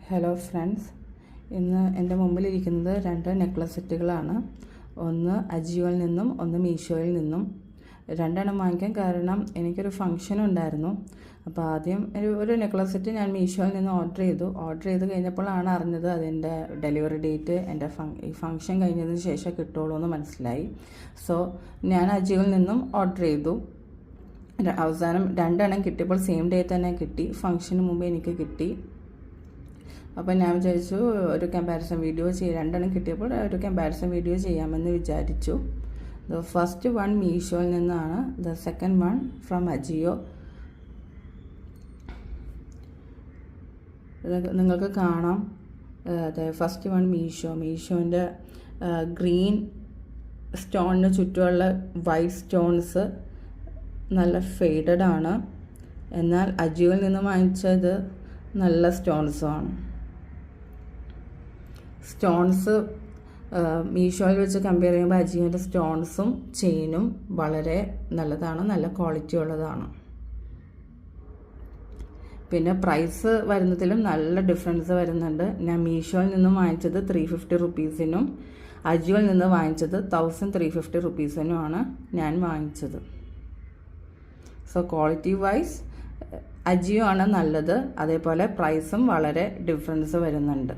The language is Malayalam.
ഹലോ ഫ്രണ്ട്സ്, ഇന്ന് എൻ്റെ മുമ്പിലിരിക്കുന്നത് 2 നെക്ലസ് സെറ്റുകളാണ്. ഒന്ന് അജിയോയിൽ നിന്നും ഒന്ന് മീഷോയിൽ നിന്നും. 2 വാങ്ങിക്കാൻ കാരണം എനിക്കൊരു ഫംഗ്ഷൻ ഉണ്ടായിരുന്നു. അപ്പോൾ ആദ്യം ഒരു നെക്ലസ് സെറ്റ് ഞാൻ മീഷോയിൽ നിന്ന് ഓർഡർ ചെയ്ത് കഴിഞ്ഞപ്പോഴാണ് അറിഞ്ഞത് അതിൻ്റെ ഡെലിവറി ഡേറ്റ് എൻ്റെ ഈ ഫംഗ്ഷൻ കഴിഞ്ഞതിന് ശേഷം കിട്ടുള്ളൂ എന്ന് മനസ്സിലായി. സോ ഞാൻ അജിയോയിൽ നിന്നും ഓർഡർ ചെയ്തു. അവസാനം 2 കിട്ടിയപ്പോൾ സെയിം ഡേ തന്നെ കിട്ടി. ഫംഗ്ഷന് മുമ്പ് എനിക്ക് കിട്ടി. അപ്പോൾ ഞാൻ വിചാരിച്ചു ഒരു കമ്പാരിസൺ വീഡിയോ 2 കിട്ടിയപ്പോൾ ഒരു കമ്പാരിസൺ വീഡിയോ ചെയ്യാമെന്ന് വിചാരിച്ചു. ദ ഫസ്റ്റ് വൺ മീഷോയിൽ നിന്നാണ്, the second one from Ajio. നിങ്ങൾക്ക് കാണാം, ഫസ്റ്റ് വൺ മീഷോൻ്റെ ഗ്രീൻ സ്റ്റോണിന് ചുറ്റുമുള്ള വൈറ്റ് സ്റ്റോൺസ് നല്ല ഫെയ്ഡഡ് ആണ്. എന്നാൽ അജിയോയിൽ നിന്ന് വാങ്ങിച്ചത് നല്ല സ്റ്റോൺസുമാണ്. സ്റ്റോൺസ് മീഷോയിൽ വെച്ച് കമ്പയർ ചെയ്യുമ്പോൾ അജിയോൻ്റെ സ്റ്റോൺസും ചെയിനും വളരെ നല്ലതാണ്, നല്ല ക്വാളിറ്റി ഉള്ളതാണ്. പിന്നെ പ്രൈസ് വരുന്നതിലും നല്ല ഡിഫറൻസ് വരുന്നുണ്ട്. ഞാൻ മീഷോയിൽ നിന്നും വാങ്ങിച്ചത് 350 റുപ്പീസിനും അജിയോയിൽ നിന്ന് വാങ്ങിച്ചത് 1350 റുപ്പീസിനുമാണ് ഞാൻ വാങ്ങിച്ചത്. സോ ക്വാളിറ്റി വൈസ് അജിയോ ആണ് നല്ലത്. അതേപോലെ പ്രൈസും വളരെ ഡിഫറൻസ് വരുന്നുണ്ട്.